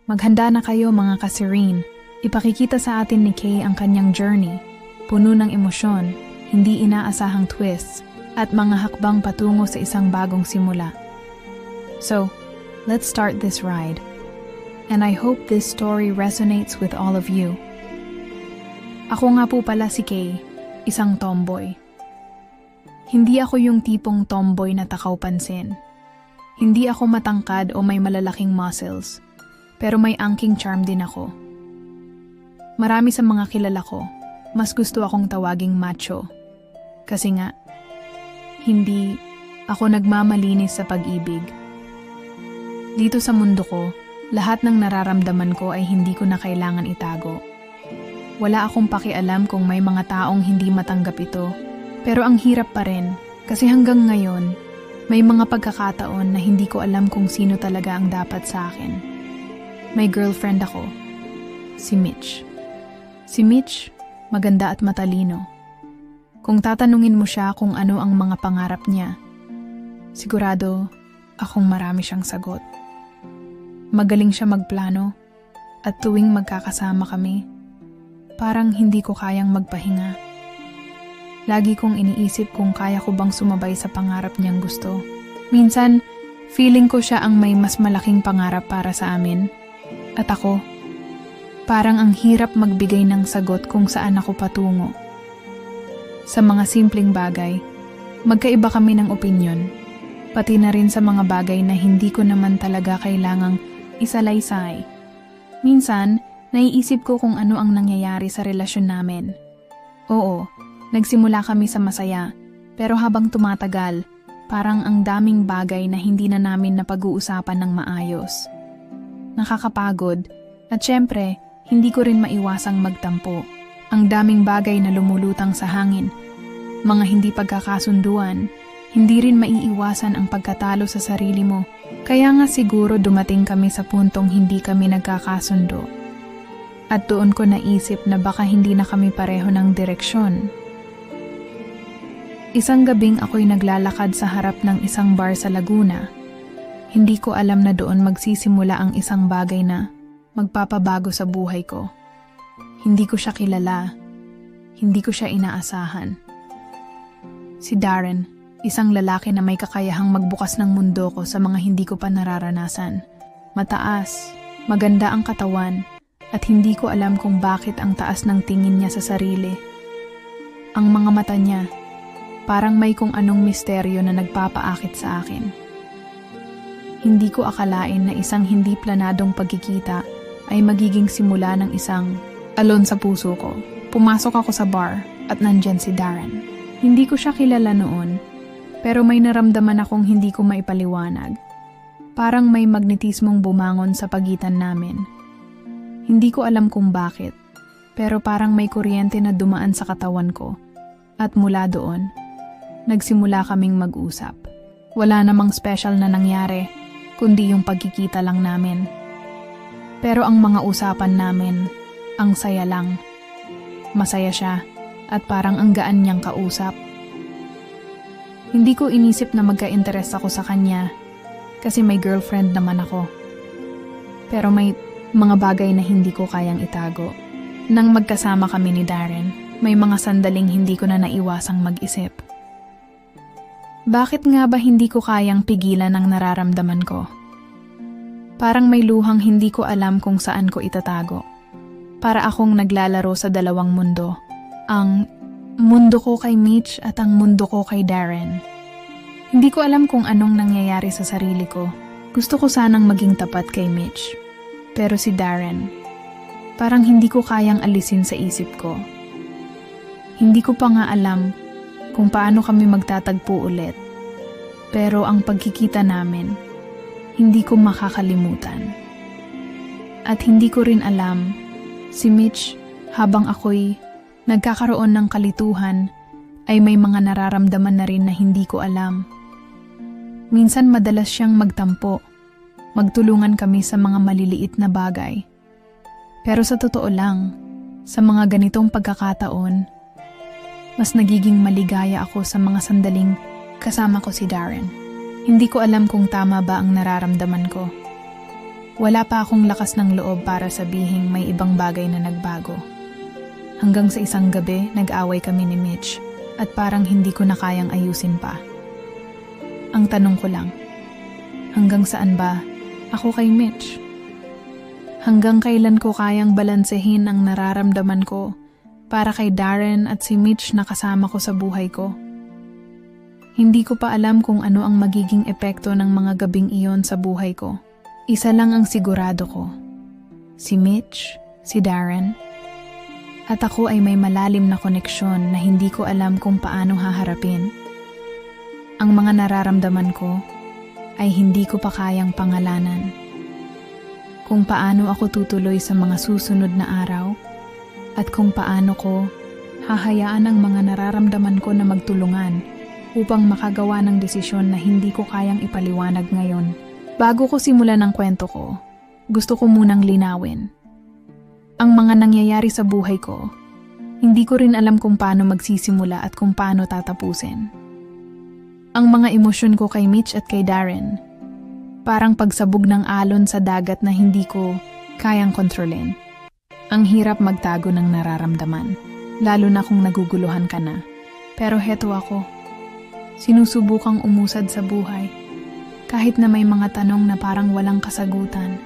Maghanda na kayo mga ka-Serene. Ipakikita sa atin ni Kay ang kanyang journey, puno ng emosyon, hindi inaasahang twists, at mga hakbang patungo sa isang bagong simula. So, let's start this ride. And I hope this story resonates with all of you. Ako nga po pala si Kay, isang tomboy. Hindi ako yung tipong tomboy na takaw pansin. Hindi ako matangkad o may malalaking muscles, pero may angking charm din ako. Marami sa mga kilala ko, mas gusto akong tawaging macho. Kasi nga, hindi ako nagmamalinis sa pag-ibig. Dito sa mundo ko, lahat ng nararamdaman ko ay hindi ko na kailangan itago. Wala akong pakialam kung may mga taong hindi matanggap ito, pero ang hirap pa rin kasi hanggang ngayon, may mga pagkakataon na hindi ko alam kung sino talaga ang dapat sa akin. May girlfriend ako, si Mitch. Si Mitch, maganda at matalino. Kung tatanungin mo siya kung ano ang mga pangarap niya, sigurado akong marami siyang sagot. Magaling siya magplano at tuwing magkakasama kami, parang hindi ko kayang magpahinga. Lagi kong iniisip kung kaya ko bang sumabay sa pangarap niyang gusto. Minsan, feeling ko siya ang may mas malaking pangarap para sa amin. At ako, parang ang hirap magbigay ng sagot kung saan ako patungo. Sa mga simpleng bagay, magkaiba kami ng opinyon, pati na rin sa mga bagay na hindi ko naman talaga kailangang isalaysay. Minsan, naiisip ko kung ano ang nangyayari sa relasyon namin. Oo, nagsimula kami sa masaya, pero habang tumatagal, parang ang daming bagay na hindi na namin napag-uusapan ng maayos. Nakakapagod, at syempre, hindi ko rin maiwasang magtampo. Ang daming bagay na lumulutang sa hangin. Mga hindi pagkakasunduan, hindi rin maiiwasan ang pagkatalo sa sarili mo. Kaya nga siguro dumating kami sa puntong hindi kami nagkakasundo. At doon ko naisip na baka hindi na kami pareho ng direksyon. Isang gabing ako'y naglalakad sa harap ng isang bar sa Laguna. Hindi ko alam na doon magsisimula ang isang bagay na magpapabago sa buhay ko. Hindi ko siya kilala. Hindi ko siya inaasahan. Si Darren, isang lalaki na may kakayahang magbukas ng mundo ko sa mga hindi ko pa nararanasan. Mataas, maganda ang katawan, at hindi ko alam kung bakit ang taas ng tingin niya sa sarili. Ang mga mata niya, parang may kung anong misteryo na nagpapaakit sa akin. Hindi ko akalain na isang hindi planadong pagkikita ay magiging simula ng isang alon sa puso ko. Pumasok ako sa bar at nandyan si Darren. Hindi ko siya kilala noon, pero may naramdaman akong hindi ko maipaliwanag. Parang may magnetismong bumangon sa pagitan namin. Hindi ko alam kung bakit, pero parang may kuryente na dumaan sa katawan ko. At mula doon, nagsimula kaming mag-usap. Wala namang special na nangyari, kundi yung pagkikita lang namin. Pero ang mga usapan namin, ang saya lang. Masaya siya at parang ang gaan niyang kausap. Hindi ko inisip na magka-interest ako sa kanya kasi may girlfriend naman ako. Pero may mga bagay na hindi ko kayang itago. Nang magkasama kami ni Darren, may mga sandaling hindi ko na naiwasang mag-isip. Bakit nga ba hindi ko kayang pigilan ang nararamdaman ko? Parang may luhang hindi ko alam kung saan ko itatago. Para akong naglalaro sa dalawang mundo. Ang mundo ko kay Mitch at ang mundo ko kay Darren. Hindi ko alam kung anong nangyayari sa sarili ko. Gusto ko sanang maging tapat kay Mitch. Pero si Darren, parang hindi ko kayang alisin sa isip ko. Hindi ko pa nga alam kung paano kami magtatagpo ulit. Pero ang pagkikita namin, hindi ko makakalimutan. At hindi ko rin alam, si Mitch, habang ako'y nagkakaroon ng kalituhan, ay may mga nararamdaman na rin na hindi ko alam. Minsan madalas siyang magtampo, magtulungan kami sa mga maliliit na bagay. Pero sa totoo lang, sa mga ganitong pagkakataon, mas nagiging maligaya ako sa mga sandaling kasama ko si Darren. Hindi ko alam kung tama ba ang nararamdaman ko. Wala pa akong lakas ng loob para sabihing may ibang bagay na nagbago. Hanggang sa isang gabi, nag-away kami ni Mitch at parang hindi ko na kayang ayusin pa. Ang tanong ko lang, hanggang saan ba ako kay Mitch? Hanggang kailan ko kayang balansehin ang nararamdaman ko para kay Darren at si Mitch na kasama ko sa buhay ko? Hindi ko pa alam kung ano ang magiging epekto ng mga gabing iyon sa buhay ko. Isa lang ang sigurado ko. Si Mitch, si Darren, at ako ay may malalim na koneksyon na hindi ko alam kung paano haharapin. Ang mga nararamdaman ko ay hindi ko pa kayang pangalanan. Kung paano ako tutuloy sa mga susunod na araw at kung paano ko hahayaan ang mga nararamdaman ko na magtulungan upang makagawa ng desisyon na hindi ko kayang ipaliwanag ngayon. Bago ko simulan ang kwento ko, gusto ko munang linawin. Ang mga nangyayari sa buhay ko, hindi ko rin alam kung paano magsisimula at kung paano tatapusin. Ang mga emosyon ko kay Mitch at kay Darren, parang pagsabog ng alon sa dagat na hindi ko kayang kontrolin. Ang hirap magtago ng nararamdaman, lalo na kung naguguluhan ka na. Pero heto ako, sinusubukang umusad sa buhay. Kahit na may mga tanong na parang walang kasagutan.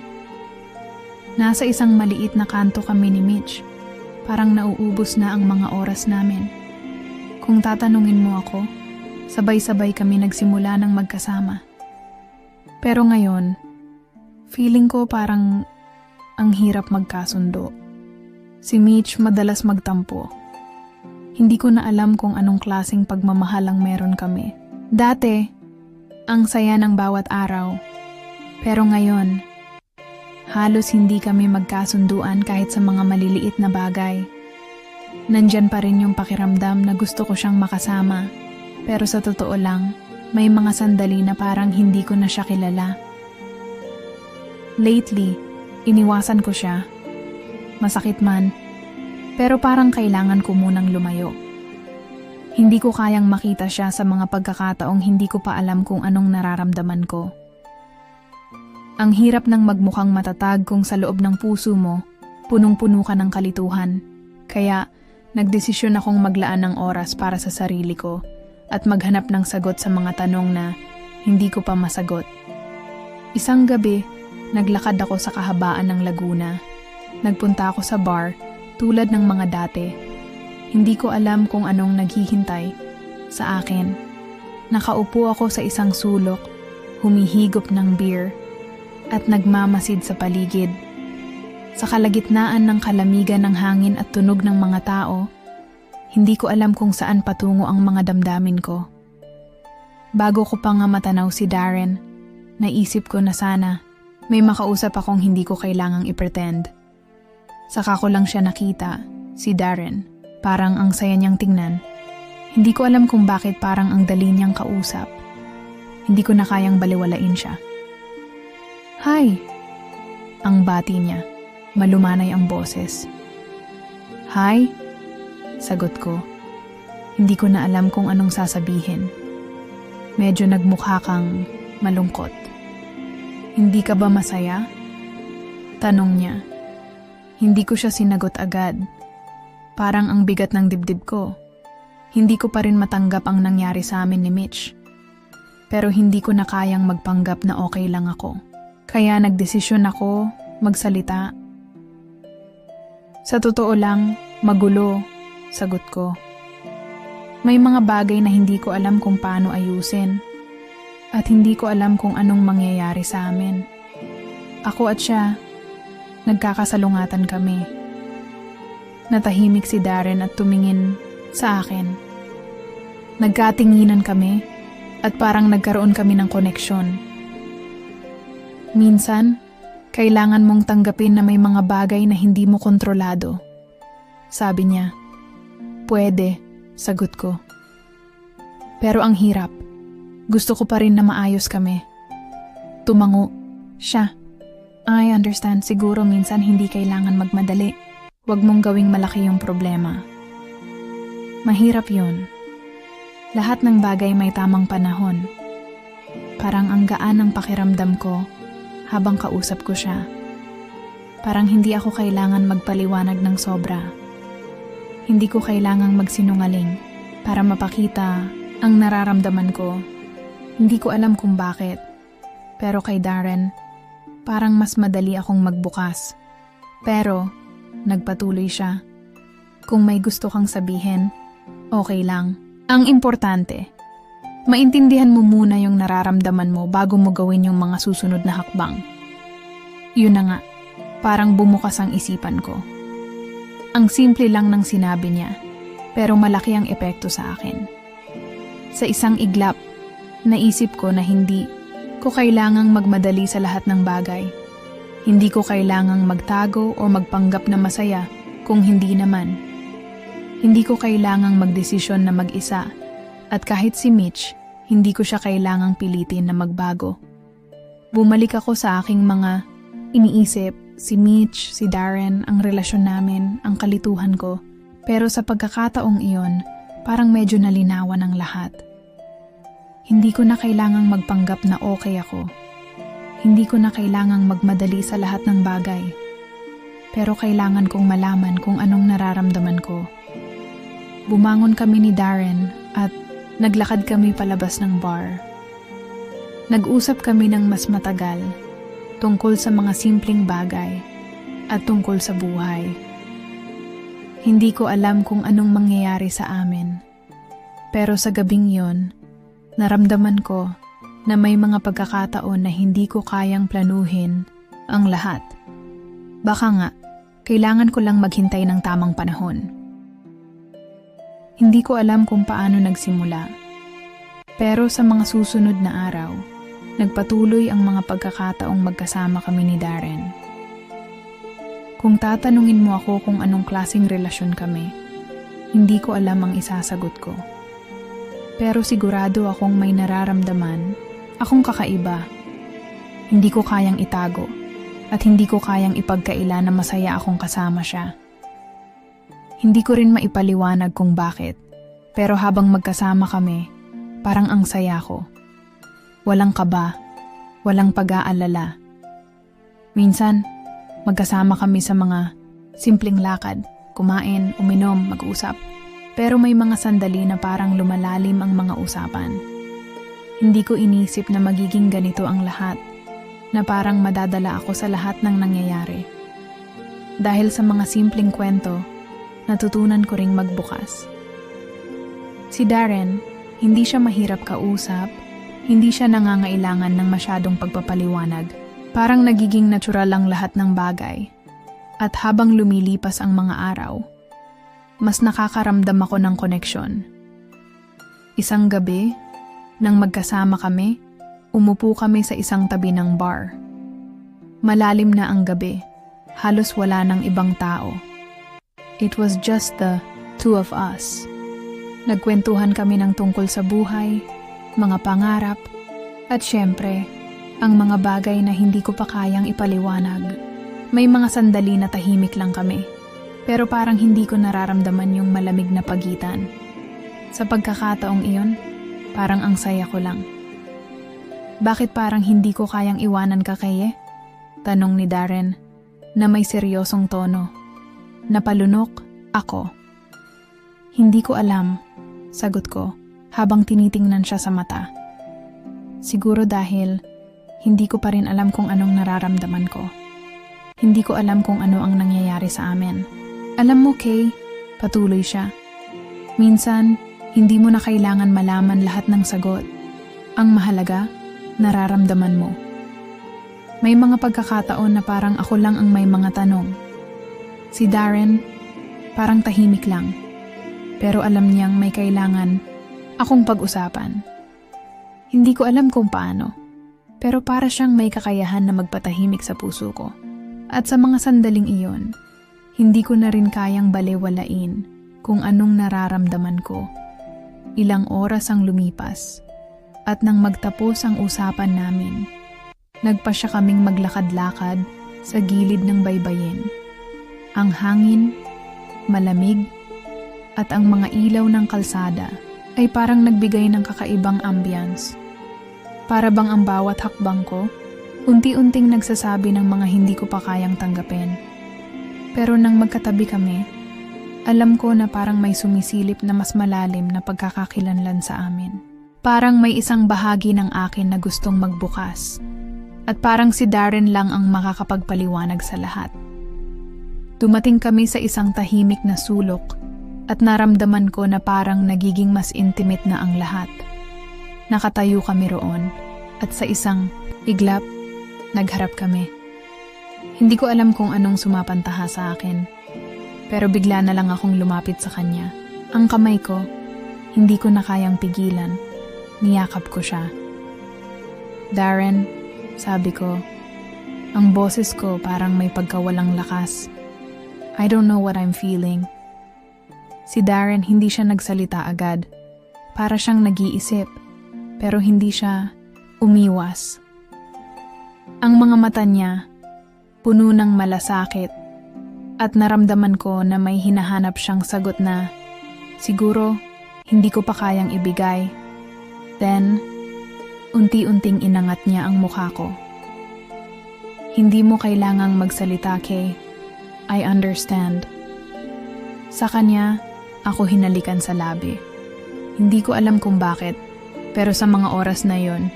Nasa isang maliit na kanto kami ni Mitch. Parang nauubos na ang mga oras namin. Kung tatanungin mo ako, sabay-sabay kami nagsimula ng magkasama. Pero ngayon, feeling ko parang ang hirap magkasundo. Si Mitch madalas magtampo. Hindi ko na alam kung anong klaseng pagmamahal ang meron kami. Dati, ang saya ng bawat araw. Pero ngayon, halos hindi kami magkasunduan kahit sa mga maliliit na bagay. Nandyan pa rin yung pakiramdam na gusto ko siyang makasama. Pero sa totoo lang, may mga sandali na parang hindi ko na siya kilala. Lately, iniwasan ko siya. Masakit man, pero parang kailangan ko munang lumayo. Hindi ko kayang makita siya sa mga pagkakataong hindi ko pa alam kung anong nararamdaman ko. Ang hirap ng magmukhang matatag kung sa loob ng puso mo, punong-puno ka ng kalituhan. Kaya, nagdesisyon akong maglaan ng oras para sa sarili ko at maghanap ng sagot sa mga tanong na hindi ko pa masagot. Isang gabi, naglakad ako sa kahabaan ng Laguna. Nagpunta ako sa bar tulad ng mga dati. Hindi ko alam kung anong naghihintay sa akin. Nakaupo ako sa isang sulok, humihigop ng beer, at nagmamasid sa paligid. Sa kalagitnaan ng kalamigan ng hangin at tunog ng mga tao, hindi ko alam kung saan patungo ang mga damdamin ko. Bago ko pa nga matanaw si Darren, naisip ko na sana may makausap akong hindi ko kailangang i-pretend. Saka ko lang siya nakita, si Darren. Parang ang saya niyang tingnan. Hindi ko alam kung bakit parang ang dali niyang kausap. Hindi ko na kayang baliwalain siya. Hi! Ang bati niya. Malumanay ang boses. Hi! Sagot ko. Hindi ko na alam kung anong sasabihin. Medyo nagmukha kang malungkot. Hindi ka ba masaya? Tanong niya. Hindi ko siya sinagot agad. Parang ang bigat ng dibdib ko. Hindi ko pa rin matanggap ang nangyari sa amin ni Mitch. Pero hindi ko na kayang magpanggap na okay lang ako. Kaya nagdesisyon ako magsalita. Sa totoo lang, magulo, sagot ko. May mga bagay na hindi ko alam kung paano ayusin. At hindi ko alam kung anong mangyayari sa amin. Ako at siya, nagkakasalungatan kami. Natahimik si Darren at tumingin sa akin. Nagkatinginan kami at parang nagkaroon kami ng koneksyon. Minsan, kailangan mong tanggapin na may mga bagay na hindi mo kontrolado. Sabi niya. Pwede, sagot ko. Pero ang hirap. Gusto ko pa rin na maayos kami. Tumango. Siya. I understand, siguro minsan hindi kailangan magmadali. Huwag mong gawing malaki yung problema. Mahirap yun. Lahat ng bagay may tamang panahon. Parang ang gaan ng pakiramdam ko habang kausap ko siya. Parang hindi ako kailangan magpaliwanag ng sobra. Hindi ko kailangang magsinungaling para mapakita ang nararamdaman ko. Hindi ko alam kung bakit. Pero kay Darren, parang mas madali akong magbukas. Pero, nagpatuloy siya. Kung may gusto kang sabihin, okay lang. Ang importante, maintindihan mo muna yung nararamdaman mo bago mo gawin yung mga susunod na hakbang. Yun na nga, parang bumukas ang isipan ko. Ang simple lang ng sinabi niya, pero malaki ang epekto sa akin. Sa isang iglap, naisip ko na hindi ko kailangang magmadali sa lahat ng bagay. Hindi ko kailangang magtago o magpanggap na masaya kung hindi naman. Hindi ko kailangang magdesisyon na mag-isa. At kahit si Mitch, hindi ko siya kailangang pilitin na magbago. Bumalik ako sa aking mga iniisip, si Mitch, si Darren, ang relasyon namin, ang kalituhan ko. Pero sa pagkakataong iyon, parang medyo nalinawan ang lahat. Hindi ko na kailangang magpanggap na okay ako. Hindi ko na kailangang magmadali sa lahat ng bagay. Pero kailangan kong malaman kung anong nararamdaman ko. Bumangon kami ni Darren at naglakad kami palabas ng bar. Nag-usap kami ng mas matagal tungkol sa mga simpleng bagay at tungkol sa buhay. Hindi ko alam kung anong mangyayari sa amin. Pero sa gabing yon, naramdaman ko na may mga pagkakataon na hindi ko kayang planuhin ang lahat. Baka nga, kailangan ko lang maghintay ng tamang panahon. Hindi ko alam kung paano nagsimula. Pero sa mga susunod na araw, nagpatuloy ang mga pagkakataong magkasama kami ni Darren. Kung tatanungin mo ako kung anong klaseng relasyon kami, hindi ko alam ang isasagot ko. Pero sigurado akong may nararamdaman, akong kakaiba. Hindi ko kayang itago at hindi ko kayang ipagkaila na masaya akong kasama siya. Hindi ko rin maipaliwanag kung bakit, pero habang magkasama kami, parang ang saya ko. Walang kaba, walang pag-aalala. Minsan, magkasama kami sa mga simpleng lakad, kumain, uminom, mag-usap. Pero may mga sandali na parang lumalalim ang mga usapan. Hindi ko inisip na magiging ganito ang lahat, na parang madadala ako sa lahat ng nangyayari. Dahil sa mga simpleng kwento, natutunan ko ring magbukas. Si Darren, hindi siya mahirap kausap, hindi siya nangangailangan ng masyadong pagpapaliwanag. Parang nagiging natural lang lahat ng bagay. At habang lumilipas ang mga araw, mas nakakaramdam ako ng koneksyon. Isang gabi, nang magkasama kami, umupo kami sa isang tabi ng bar. Malalim na ang gabi, halos wala ng ibang tao. It was just the two of us. Nagkwentuhan kami ng tungkol sa buhay, mga pangarap, at syempre, ang mga bagay na hindi ko pa kayang ipaliwanag. May mga sandali na tahimik lang kami, pero parang hindi ko nararamdaman yung malamig na pagitan. Sa pagkakataong iyon, parang ang saya ko lang. Bakit parang hindi ko kayang iwanan ka, Kaye? Tanong ni Darren na may seryosong tono. Napalunok ako. Hindi ko alam, sagot ko habang tinitingnan siya sa mata. Siguro dahil hindi ko pa rin alam kung anong nararamdaman ko. Hindi ko alam kung ano ang nangyayari sa amin. Alam mo, Kay, patuloy siya. Minsan, hindi mo na kailangan malaman lahat ng sagot. Ang mahalaga, nararamdaman mo. May mga pagkakataon na parang ako lang ang may mga tanong. Si Darren, parang tahimik lang. Pero alam niyang may kailangan akong pag-usapan. Hindi ko alam kung paano. Pero para siyang may kakayahan na magpatahimik sa puso ko. At sa mga sandaling iyon, hindi ko na rin kayang balewalain kung anong nararamdaman ko. Ilang oras ang lumipas. At nang magtapos ang usapan namin, nagpa siya kaming maglakad-lakad sa gilid ng baybayin. Ang hangin, malamig, at ang mga ilaw ng kalsada ay parang nagbigay ng kakaibang ambience. Para bang ang bawat hakbang ko Unti-unting nagsasabi ng mga hindi ko pa kayang tanggapin. Pero nang magkatabi kami, alam ko na parang may sumisilip na mas malalim na pagkakakilanlan sa amin. Parang may isang bahagi ng akin na gustong magbukas. At parang si Darren lang ang makakapagpaliwanag sa lahat. Dumating kami sa isang tahimik na sulok at naramdaman ko na parang nagiging mas intimate na ang lahat. Nakatayo kami roon at sa isang iglap, nagharap kami. Hindi ko alam kung anong sumapantaha sa akin, pero bigla na lang akong lumapit sa kanya. Ang kamay ko, hindi ko na kayang pigilan. Niyakap ko siya. Darren, sabi ko, ang boses ko parang may pagkawalang lakas. I don't know what I'm feeling. Si Darren hindi siya nagsalita agad. Para siyang nag-iisip, pero hindi siya umiwas. Ang mga mata niya, puno ng malasakit, at naramdaman ko na may hinahanap siyang sagot na siguro hindi ko pa kayang ibigay. Then, unti-unting inangat niya ang mukha ko. Hindi mo kailangang magsalita, Kay. I understand. Sa kanya, ako hinalikan sa labi. Hindi ko alam kung bakit, pero sa mga oras na yon,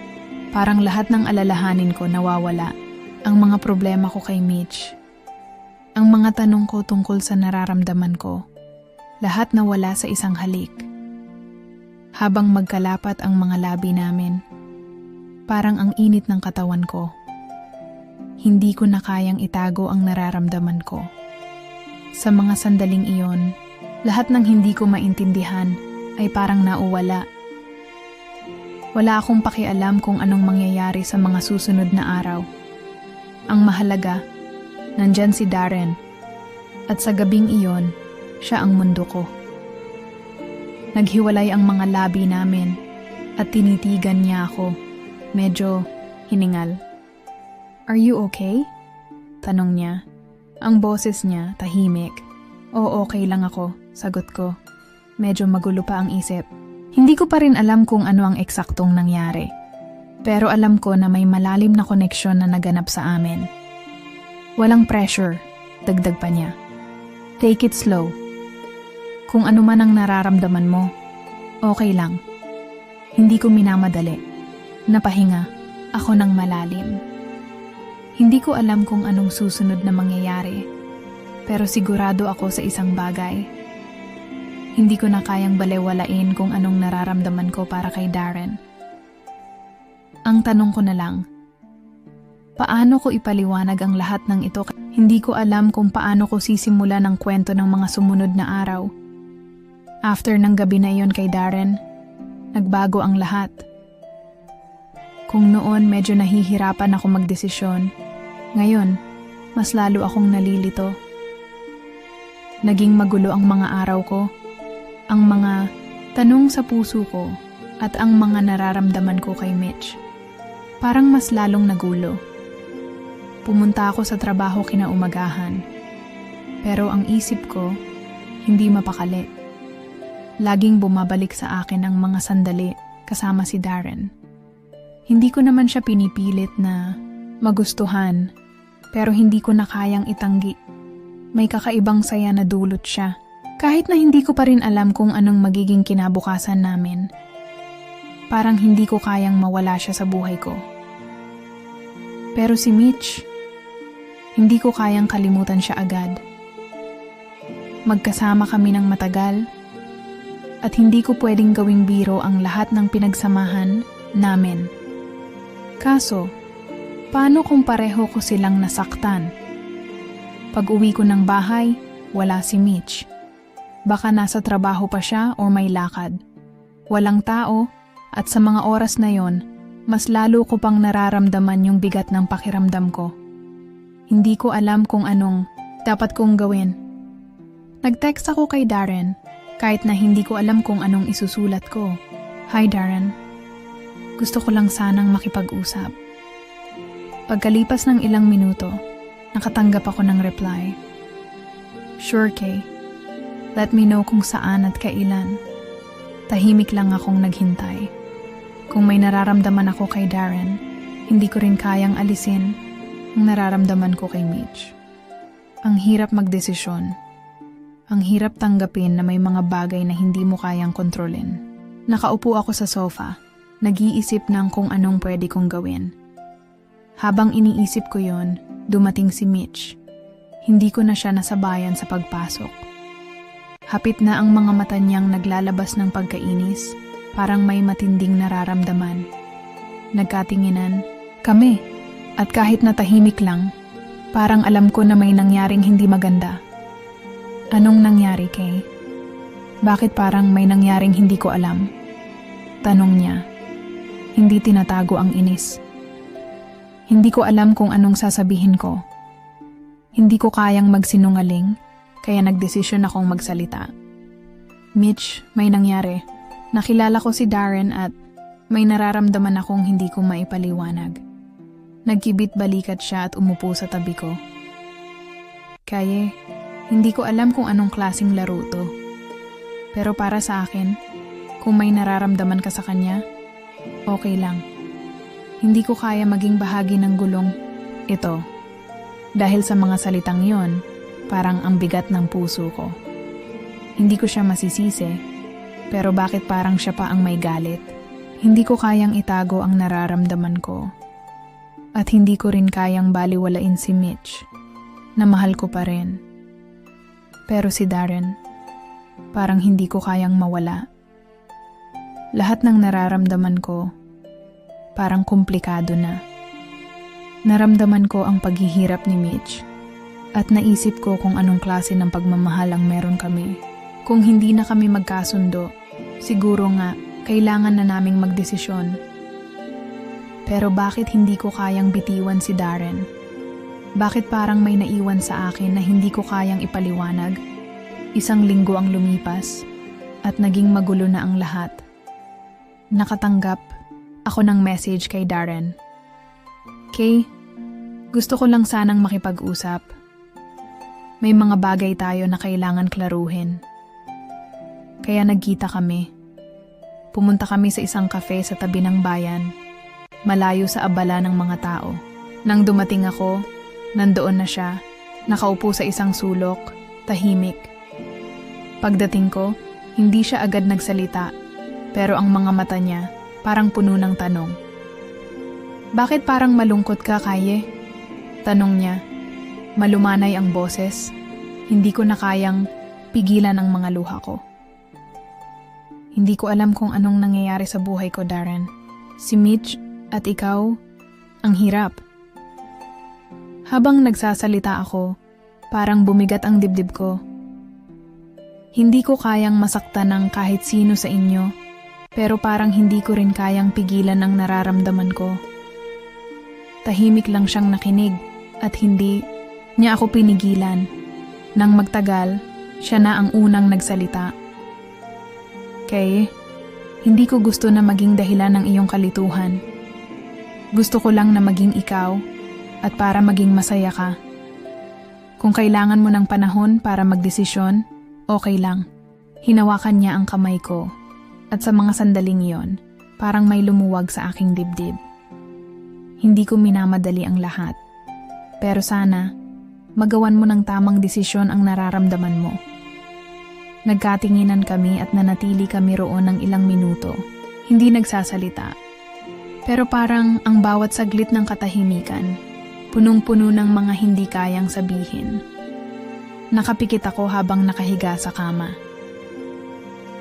parang lahat ng alalahanin ko nawawala. Ang mga problema ko kay Mitch. Ang mga tanong ko tungkol sa nararamdaman ko. Lahat nawala sa isang halik. Habang magkalapat ang mga labi namin, parang ang init ng katawan ko. Hindi ko na kayang itago ang nararamdaman ko. Sa mga sandaling iyon, lahat ng hindi ko maintindihan ay parang nauwala. Wala akong pakialam kung anong mangyayari sa mga susunod na araw. Ang mahalaga, nandyan si Darren. At sa gabing iyon, siya ang mundo ko. Naghiwalay ang mga labi namin at tinitigan niya ako. Medyo hiningal. Are you okay? Tanong niya. Ang boses niya tahimik. Oo, okay lang ako, sagot ko. Medyo magulo pa ang isip. Hindi ko pa rin alam kung ano ang eksaktong nangyari. Pero alam ko na may malalim na koneksyon na naganap sa amin. Walang pressure, dagdag pa niya. Take it slow. Kung ano man ang nararamdaman mo, okay lang. Hindi ko minamadali. Napahinga, ako ng malalim. Hindi ko alam kung anong susunod na mangyayari, pero sigurado ako sa isang bagay. Hindi ko na kayang balewalain kung anong nararamdaman ko para kay Darren. Ang tanong ko na lang, paano ko ipaliwanag ang lahat ng ito? Hindi ko alam kung paano ko sisimula ng kwento ng mga sumunod na araw. After ng gabi na iyon kay Darren, nagbago ang lahat. Kung noon medyo nahihirapan ako magdesisyon, ngayon, mas lalo akong nalilito. Naging magulo ang mga araw ko, ang mga tanong sa puso ko, at ang mga nararamdaman ko kay Mitch. Parang mas lalong nagulo. Pumunta ako sa trabaho kinaumagahan, pero ang isip ko, hindi mapakali. Laging bumabalik sa akin ang mga sandali kasama si Darren. Hindi ko naman siya pinipilit na magustuhan, pero hindi ko na kayang itanggi. May kakaibang saya na dulot siya, kahit na hindi ko pa rin alam kung anong magiging kinabukasan namin. Parang hindi ko kayang mawala siya sa buhay ko. Pero si Mitch, hindi ko kayang kalimutan siya agad. Magkasama kami ng matagal, at hindi ko pwedeng gawing biro ang lahat ng pinagsamahan namin. Kaso, paano kung pareho ko silang nasaktan? Pag-uwi ko ng bahay, wala si Mitch. Baka nasa trabaho pa siya o may lakad. Walang tao, at sa mga oras na yon, mas lalo ko pang nararamdaman yung bigat ng pakiramdam ko. Hindi ko alam kung anong dapat kong gawin. Nag-text ako kay Darren, kahit na hindi ko alam kung anong isusulat ko. Hi Darren, gusto ko lang sanang makipag-usap. Pagkalipas ng ilang minuto, nakatanggap ako ng reply. Sure, Kay. Let me know kung saan at kailan. Tahimik lang akong naghintay. Kung may nararamdaman ako kay Darren, Hindi ko rin kayang alisin ang nararamdaman ko kay Mitch. Ang hirap magdesisyon. Ang hirap tanggapin na may mga bagay na hindi mo kayang kontrolin. Nakaupo ako sa sofa, nag-iisip ng kung anong pwede kong gawin. Habang iniisip ko yon, dumating si Mitch. Hindi ko na siya nasabayan sa pagpasok. Hapit na ang mga mata niyang naglalabas ng pagkainis, parang may matinding nararamdaman. Nagkatinginan kami, at kahit natahimik lang, parang alam ko na may nangyaring hindi maganda. Anong nangyari, Kay? Bakit parang may nangyaring hindi ko alam? Tanong niya. Hindi tinatago ang inis. Hindi ko alam kung anong sasabihin ko. Hindi ko kayang magsinungaling, kaya nagdesisyon akong magsalita. Mitch, may nangyari. Nakilala ko si Darren at may nararamdaman akong hindi ko maipaliwanag. Nagkibit balikat siya at umupo sa tabi ko. Kaya, hindi ko alam kung anong klaseng laro to. Pero para sa akin, kung may nararamdaman ka sa kanya, okay lang. Hindi ko kaya maging bahagi ng gulong ito. Dahil sa mga salitang yon, parang ang bigat ng puso ko. Hindi ko siya masisisi, pero bakit parang siya pa ang may galit? Hindi ko kayang itago ang nararamdaman ko. At hindi ko rin kayang baliwalain si Mitch, na mahal ko pa rin. Pero si Darren, parang hindi ko kayang mawala. Lahat ng nararamdaman ko, parang komplikado na. Naramdaman ko ang paghihirap ni Mitch at naisip ko kung anong klase ng pagmamahal ang meron kami. Kung hindi na kami magkasundo, siguro nga kailangan na naming magdesisyon. Pero bakit hindi ko kayang bitiwan si Darren? Bakit parang may naiwan sa akin na hindi ko kayang ipaliwanag? 1 linggo ang lumipas at naging magulo na ang lahat. Nakatanggap ako ng message kay Darren. Kay, gusto ko lang sanang makipag-usap. May mga bagay tayo na kailangan klaruhin. Kaya nagkita kami. Pumunta kami sa isang cafe sa tabi ng bayan, malayo sa abala ng mga tao. Nang dumating ako, nandoon na siya, nakaupo sa isang sulok, tahimik. Pagdating ko, hindi siya agad nagsalita, pero ang mga mata niya parang puno ng tanong. Bakit parang malungkot ka, Kaye? Tanong niya. Malumanay ang boses. Hindi ko na kayang pigilan ang mga luha ko. Hindi ko alam kung anong nangyayari sa buhay ko, Darren. Si Mitch at ikaw, ang hirap. Habang nagsasalita ako, parang bumigat ang dibdib ko. Hindi ko kayang masaktan ng kahit sino sa inyo, pero parang hindi ko rin kayang pigilan ang nararamdaman ko. Tahimik lang siyang nakinig at hindi niya ako pinigilan. Nang magtagal, siya na ang unang nagsalita. Kay, hindi ko gusto na maging dahilan ng iyong kalituhan. Gusto ko lang na maging ikaw at para maging masaya ka. Kung kailangan mo ng panahon para magdesisyon, okay lang. Hinawakan niya ang kamay ko at sa mga sandaling iyon, parang may lumuwag sa aking dibdib. Hindi ko minamadali ang lahat. Pero sana, magawan mo ng tamang desisyon ang nararamdaman mo. Nagkatinginan kami at nanatili kami roon ng ilang minuto. Hindi nagsasalita. Pero parang ang bawat saglit ng katahimikan, punong-puno ng mga hindi kayang sabihin. Nakapikit ako habang nakahiga sa kama.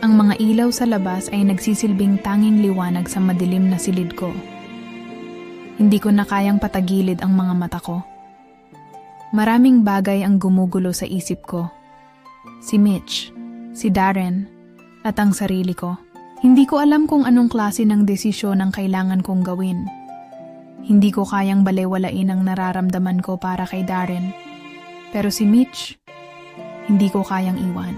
Ang mga ilaw sa labas ay nagsisilbing tanging liwanag sa madilim na silid ko. Hindi ko na kayang patagilid ang mga mata ko. Maraming bagay ang gumugulo sa isip ko. Si Mitch, si Darren, at ang sarili ko. Hindi ko alam kung anong klase ng desisyon ang kailangan kong gawin. Hindi ko kayang balewalain ang nararamdaman ko para kay Darren. Pero si Mitch, hindi ko kayang iwan.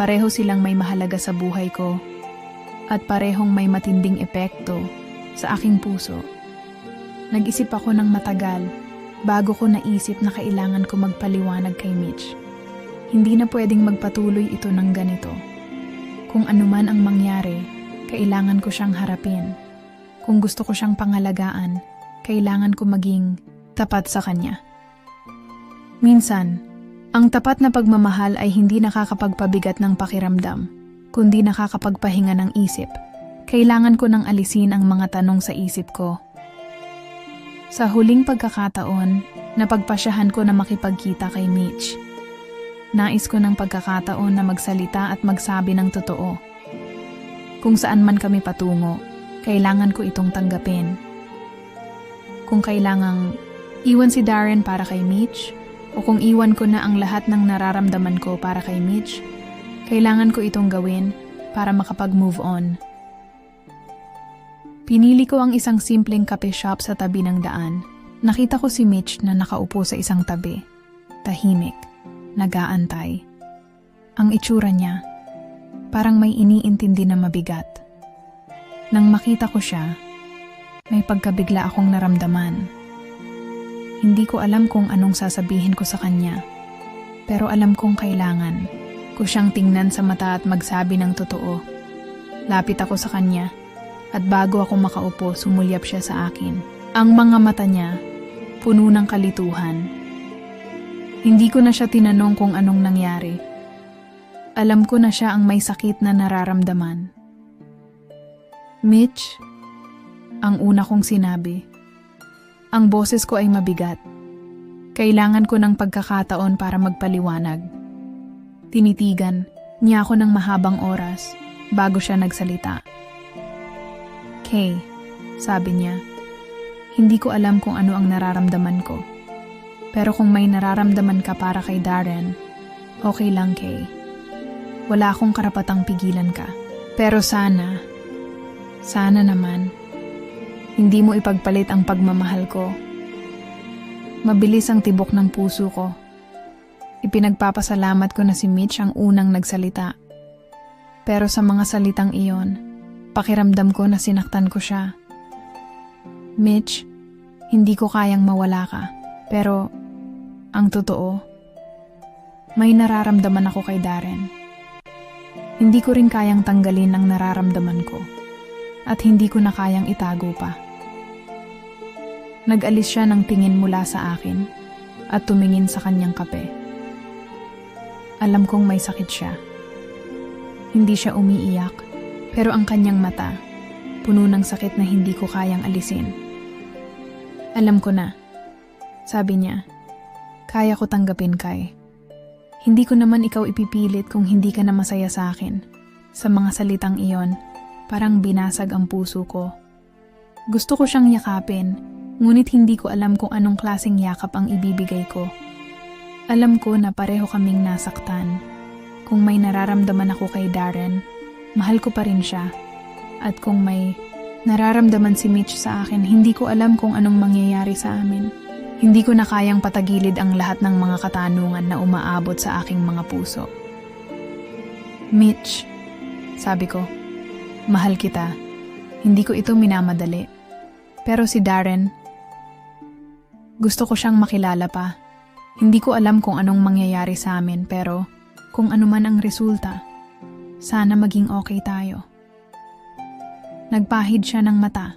Pareho silang may mahalaga sa buhay ko at parehong may matinding epekto sa aking puso. Nag-isip ako ng matagal bago ko naisip na kailangan ko magpaliwanag kay Mitch. Hindi na pwedeng magpatuloy ito ng ganito. Kung anuman ang mangyari, kailangan ko siyang harapin. Kung gusto ko siyang pangalagaan, kailangan ko maging tapat sa kanya. Minsan, ang tapat na pagmamahal ay hindi nakakapagpabigat ng pakiramdam, kundi nakakapagpahinga ng isip. Kailangan ko nang alisin ang mga tanong sa isip ko. Sa huling pagkakataon, napagpasyahan ko na makipagkita kay Mitch. Nais ko ng pagkakataon na magsalita at magsabi ng totoo. Kung saan man kami patungo, kailangan ko itong tanggapin. Kung kailangang iwan si Darren para kay Mitch, o kung iwan ko na ang lahat ng nararamdaman ko para kay Mitch, kailangan ko itong gawin para makapag-move on. Pinili ko ang isang simpleng cafe shop sa tabi ng daan. Nakita ko si Mitch na nakaupo sa isang tabi. Tahimik, nag-aantay. Ang itsura niya, parang may iniintindi na mabigat. Nang makita ko siya, may pagkabigla akong naramdaman. Hindi ko alam kung anong sasabihin ko sa kanya, pero alam kong kailangan ko siyang tingnan sa mata at magsabi ng totoo. Lapit ako sa kanya, at bago ako makaupo, sumulyap siya sa akin. Ang mga mata niya, puno ng kalituhan. Hindi ko na siya tinanong kung anong nangyari. Alam ko na siya ang may sakit na nararamdaman. Mitch, ang una kong sinabi. Ang boses ko ay mabigat. Kailangan ko ng pagkakataon para magpaliwanag. Tinitigan niya ako ng mahabang oras bago siya nagsalita. Kay, sabi niya, hindi ko alam kung ano ang nararamdaman ko. Pero kung may nararamdaman ka para kay Darren, okay lang, Kay. Wala akong karapatang pigilan ka. Pero sana naman, hindi mo ipagpalit ang pagmamahal ko. Mabilis ang tibok ng puso ko. Ipinagpapasalamat ko na si Mitch ang unang nagsalita. Pero sa mga salitang iyon, pakiramdam ko na sinaktan ko siya. Mitch, hindi ko kayang mawala ka. Pero, ang totoo, may nararamdaman ako kay Darren. Hindi ko rin kayang tanggalin ang nararamdaman ko. At hindi ko na kayang itago pa. Nag-alis siya ng tingin mula sa akin at tumingin sa kanyang kape. Alam kong may sakit siya. Hindi siya umiiyak, pero ang kanyang mata, puno ng sakit na hindi ko kayang alisin. Alam ko na, sabi niya, kaya ko tanggapin, Kay. Hindi ko naman ikaw ipipilit kung hindi ka na masaya sa akin. Sa mga salitang iyon, parang binasag ang puso ko. Gusto ko siyang yakapin, ngunit hindi ko alam kung anong klaseng yakap ang ibibigay ko. Alam ko na pareho kaming nasaktan. Kung may nararamdaman ako kay Darren, mahal ko pa rin siya. At kung may nararamdaman si Mitch sa akin, hindi ko alam kung anong mangyayari sa amin. Hindi ko na kayang patagilid ang lahat ng mga katanungan na umaabot sa aking mga puso. Mitch, sabi ko, mahal kita. Hindi ko ito minamadali. Pero si Darren, gusto ko siyang makilala pa. Hindi ko alam kung anong mangyayari sa amin, pero kung ano man ang resulta, sana maging okay tayo. Nagpahid siya ng mata,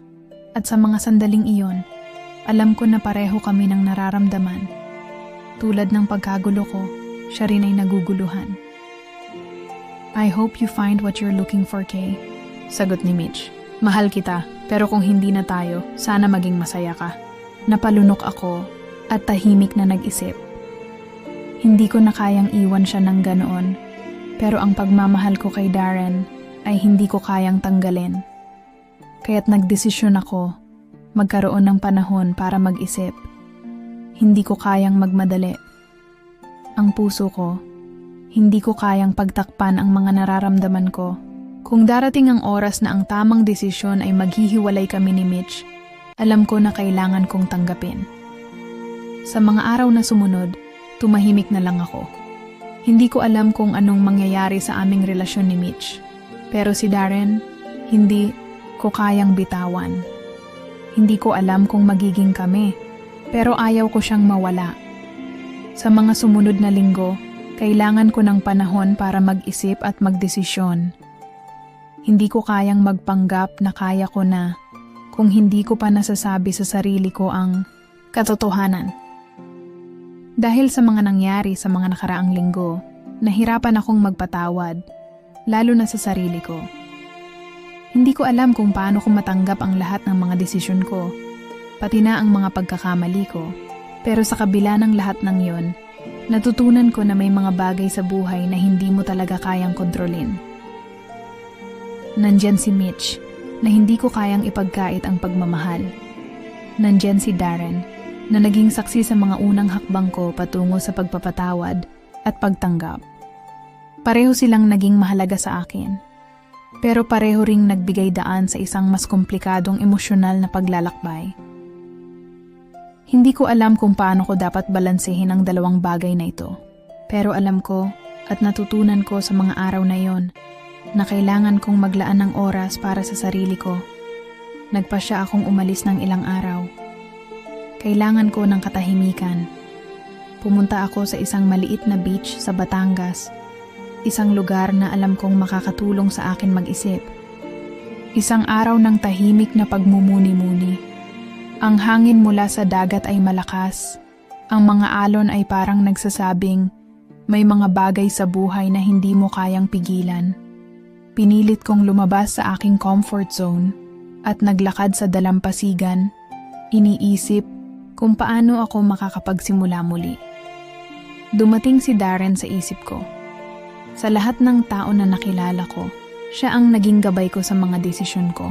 at sa mga sandaling iyon, alam ko na pareho kami ng nararamdaman. Tulad ng pagkagulo ko, siya rin ay naguguluhan. I hope you find what you're looking for, Kay. Sagot ni Mitch. Mahal kita, pero kung hindi na tayo, sana maging masaya ka. Napalunok ako at tahimik na nag-isip. Hindi ko na kayang iwan siya ng ganoon, pero ang pagmamahal ko kay Darren ay hindi ko kayang tanggalin. Kaya't nagdesisyon ako magkaroon ng panahon para mag-isip. Hindi ko kayang magmadali. Ang puso ko, hindi ko kayang pagtakpan ang mga nararamdaman ko. Kung darating ang oras na ang tamang desisyon ay maghihiwalay kami ni Mitch, alam ko na kailangan kong tanggapin. Sa mga araw na sumunod, tumahimik na lang ako. Hindi ko alam kung anong mangyayari sa aming relasyon ni Mitch. Pero si Darren, hindi ko kayang bitawan. Hindi ko alam kung magiging kami, pero ayaw ko siyang mawala. Sa mga sumunod na linggo, kailangan ko ng panahon para mag-isip at magdesisyon. Hindi ko kayang magpanggap na kaya ko na, kung hindi ko pa nasasabi sa sarili ko ang katotohanan. Dahil sa mga nangyari sa mga nakaraang linggo, nahirapan akong magpatawad, lalo na sa sarili ko. Hindi ko alam kung paano ko matanggap ang lahat ng mga desisyon ko, pati na ang mga pagkakamali ko. Pero sa kabila ng lahat ng yon, natutunan ko na may mga bagay sa buhay na hindi mo talaga kayang kontrolin. Nandyan si Mitch, na hindi ko kayang ipagkait ang pagmamahal. Nandyan si Darren, na naging saksi sa mga unang hakbang ko patungo sa pagpapatawad at pagtanggap. Pareho silang naging mahalaga sa akin. Pero pareho ring nagbigay daan sa isang mas komplikadong emosyonal na paglalakbay. Hindi ko alam kung paano ko dapat balansehin ang dalawang bagay na ito. Pero alam ko at natutunan ko sa mga araw na yon na kailangan kong maglaan ng oras para sa sarili ko. Nagpasya akong umalis ng ilang araw. Kailangan ko ng katahimikan. Pumunta ako sa isang maliit na beach sa Batangas. Isang lugar na alam kong makakatulong sa akin mag-isip. Isang araw ng tahimik na pagmumuni-muni. Ang hangin mula sa dagat ay malakas. Ang mga alon ay parang nagsasabing, may mga bagay sa buhay na hindi mo kayang pigilan. Pinilit kong lumabas sa aking comfort zone at naglakad sa dalampasigan. Iniisip kung paano ako makakapagsimula muli. Dumating si Darren sa isip ko. Sa lahat ng tao na nakilala ko, siya ang naging gabay ko sa mga desisyon ko.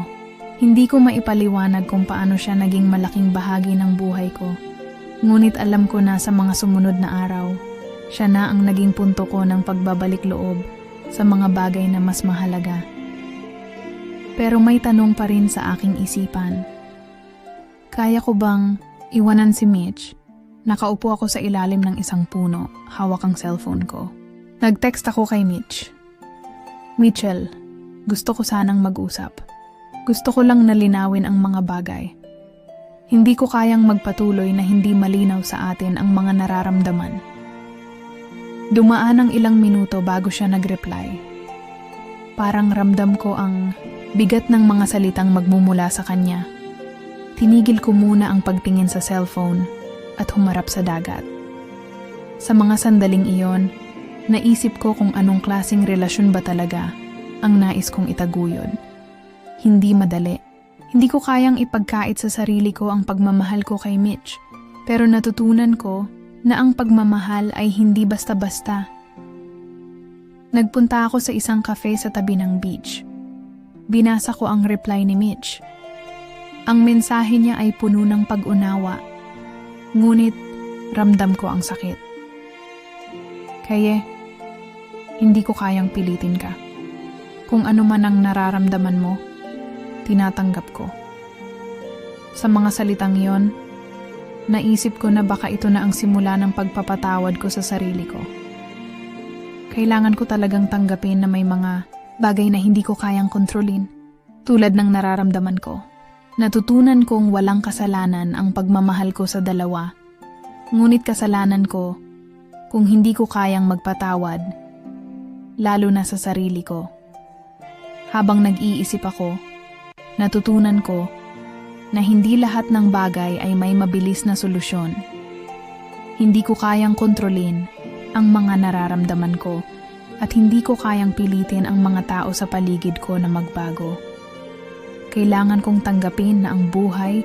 Hindi ko maipaliwanag kung paano siya naging malaking bahagi ng buhay ko. Ngunit alam ko na sa mga sumunod na araw, siya na ang naging punto ko ng pagbabalik loob sa mga bagay na mas mahalaga. Pero may tanong pa rin sa aking isipan. Kaya ko bang iwanan si Mitch? Nakaupo ako sa ilalim ng isang puno, hawak ang cellphone ko. Nag-text ako kay Mitch. Mitchell, gusto ko sanang mag-usap. Gusto ko lang nalinawin ang mga bagay. Hindi ko kayang magpatuloy na hindi malinaw sa atin ang mga nararamdaman. Dumaan ang ilang minuto bago siya nag-reply. Parang ramdam ko ang bigat ng mga salitang magmumula sa kanya. Tinigil ko muna ang pagtingin sa cellphone at humarap sa dagat. Sa mga sandaling iyon, naisip ko kung anong klaseng relasyon ba talaga ang nais kong itaguyod. Hindi madali. Hindi ko kayang ipagkait sa sarili ko ang pagmamahal ko kay Mitch. Pero natutunan ko na ang pagmamahal ay hindi basta-basta. Nagpunta ako sa isang cafe sa tabi ng beach. Binasa ko ang reply ni Mitch. Ang mensahe niya ay puno ng pag-unawa. Ngunit ramdam ko ang sakit. Kaya, hindi ko kayang pilitin ka. Kung ano man ang nararamdaman mo, tinatanggap ko. Sa mga salitang yon, naisip ko na baka ito na ang simula ng pagpapatawad ko sa sarili ko. Kailangan ko talagang tanggapin na may mga bagay na hindi ko kayang kontrolin, tulad ng nararamdaman ko. Natutunan kong walang kasalanan ang pagmamahal ko sa dalawa. Ngunit kasalanan ko kung hindi ko kayang magpatawad, lalo na sa sarili ko. Habang nag-iisip ako, natutunan ko na hindi lahat ng bagay ay may mabilis na solusyon. Hindi ko kayang kontrolin ang mga nararamdaman ko at hindi ko kayang pilitin ang mga tao sa paligid ko na magbago. Kailangan kong tanggapin na ang buhay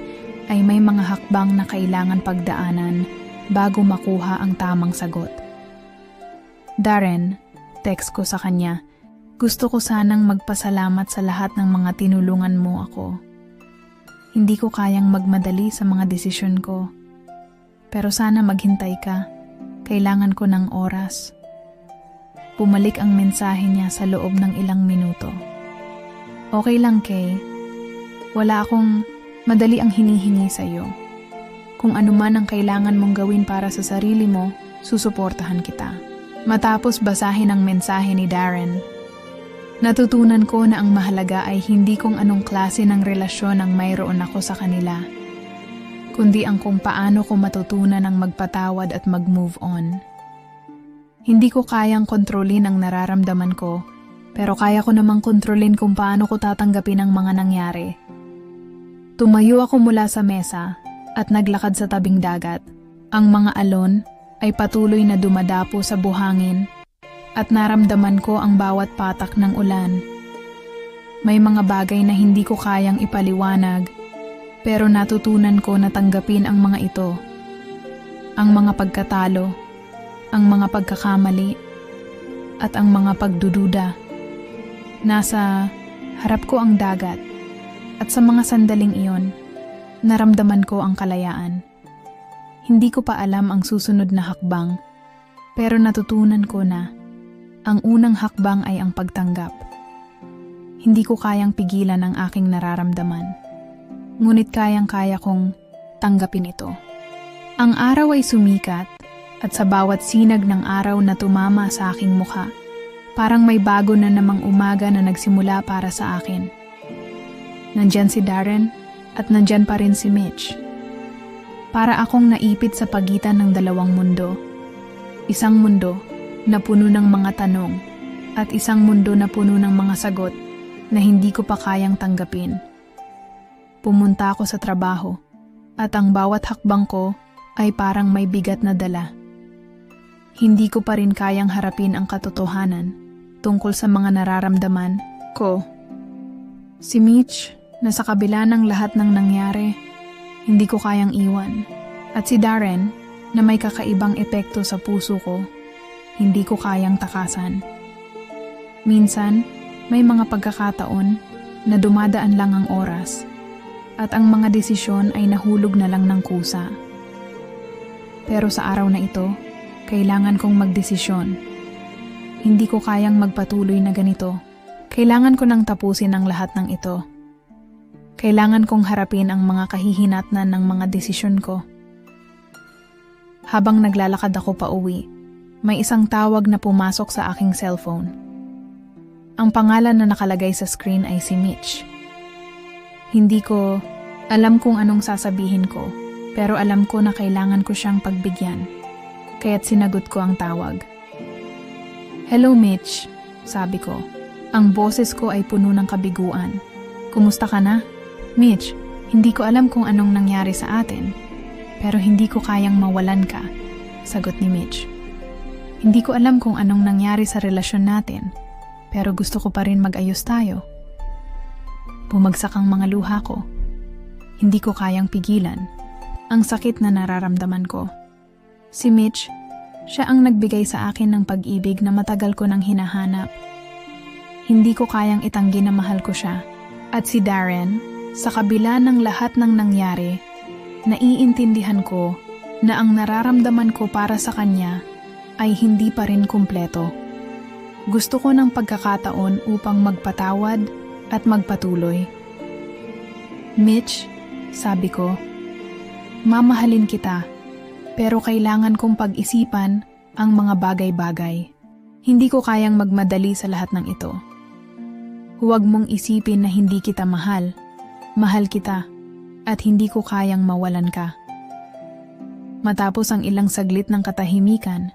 ay may mga hakbang na kailangan pagdaanan bago makuha ang tamang sagot. Darren, text ko sa kanya, gusto ko sanang magpasalamat sa lahat ng mga tinulungan mo ako. Hindi ko kayang magmadali sa mga desisyon ko. Pero sana maghintay ka, kailangan ko ng oras. Bumalik ang mensahe niya sa loob ng ilang minuto. Okay lang, Kay. Wala akong madali ang hinihingi sa iyo. Kung ano man ang kailangan mong gawin para sa sarili mo, susuportahan kita. Matapos basahin ang mensahe ni Darren, natutunan ko na ang mahalaga ay hindi kung anong klase ng relasyon ang mayroon ako sa kanila, kundi ang kung paano ko matutunan ang magpatawad at mag-move on. Hindi ko kayang kontrolin ang nararamdaman ko, pero kaya ko namang kontrolin kung paano ko tatanggapin ang mga nangyari. Tumayo ako mula sa mesa at naglakad sa tabing dagat. Ang mga alon ay patuloy na dumadapo sa buhangin at naramdaman ko ang bawat patak ng ulan. May mga bagay na hindi ko kayang ipaliwanag, pero natutunan ko na tanggapin ang mga ito. Ang mga pagkatalo, ang mga pagkakamali, at ang mga pagdududa. Nasa harap ko ang dagat, at sa mga sandaling iyon, naramdaman ko ang kalayaan. Hindi ko pa alam ang susunod na hakbang, pero natutunan ko na ang unang hakbang ay ang pagtanggap. Hindi ko kayang pigilan ang aking nararamdaman, ngunit kayang-kaya kong tanggapin ito. Ang araw ay sumikat at sa bawat sinag ng araw na tumama sa aking mukha, parang may bago na namang umaga na nagsimula para sa akin. Nandyan si Darren at nandyan pa rin si Mitch. Para akong naipit sa pagitan ng dalawang mundo. Isang mundo na puno ng mga tanong at isang mundo na puno ng mga sagot na hindi ko pa kayang tanggapin. Pumunta ako sa trabaho at ang bawat hakbang ko ay parang may bigat na dala. Hindi ko pa rin kayang harapin ang katotohanan tungkol sa mga nararamdaman ko. Si Mitch, na sa kabila ng lahat ng nangyari, hindi ko kayang iwan. At si Darren, na may kakaibang epekto sa puso ko, hindi ko kayang takasan. Minsan, may mga pagkakataon na dumadaan lang ang oras at ang mga desisyon ay nahulog na lang ng kusa. Pero sa araw na ito, kailangan kong magdesisyon. Hindi ko kayang magpatuloy na ganito. Kailangan ko nang tapusin ang lahat ng ito. Kailangan kong harapin ang mga kahihinatnan ng mga desisyon ko. Habang naglalakad ako pa uwi, may isang tawag na pumasok sa aking cellphone. Ang pangalan na nakalagay sa screen ay si Mitch. Hindi ko alam kung anong sasabihin ko, pero alam ko na kailangan ko siyang pagbigyan. Kaya't sinagot ko ang tawag. "Hello Mitch," sabi ko. Ang boses ko ay puno ng kabiguan. "Kumusta ka na?" "Mitch, hindi ko alam kung anong nangyari sa atin, pero hindi ko kayang mawalan ka," sagot ni Mitch. "Hindi ko alam kung anong nangyari sa relasyon natin, pero gusto ko pa rin mag-ayos tayo." Bumagsak ang mga luha ko. Hindi ko kayang pigilan ang sakit na nararamdaman ko. Si Mitch, siya ang nagbigay sa akin ng pag-ibig na matagal ko nang hinahanap. Hindi ko kayang itanggi na mahal ko siya. At si Darren, sa kabila ng lahat ng nangyari, naiintindihan ko na ang nararamdaman ko para sa kanya ay hindi pa rin kumpleto. Gusto ko ng pagkakataon upang magpatawad at magpatuloy. "Mitch," sabi ko, "mamahalin kita, pero kailangan kong pag-isipan ang mga bagay-bagay. Hindi ko kayang magmadali sa lahat ng ito. Huwag mong isipin na hindi kita mahal. Mahal kita, at hindi ko kayang mawalan ka." Matapos ang ilang saglit ng katahimikan,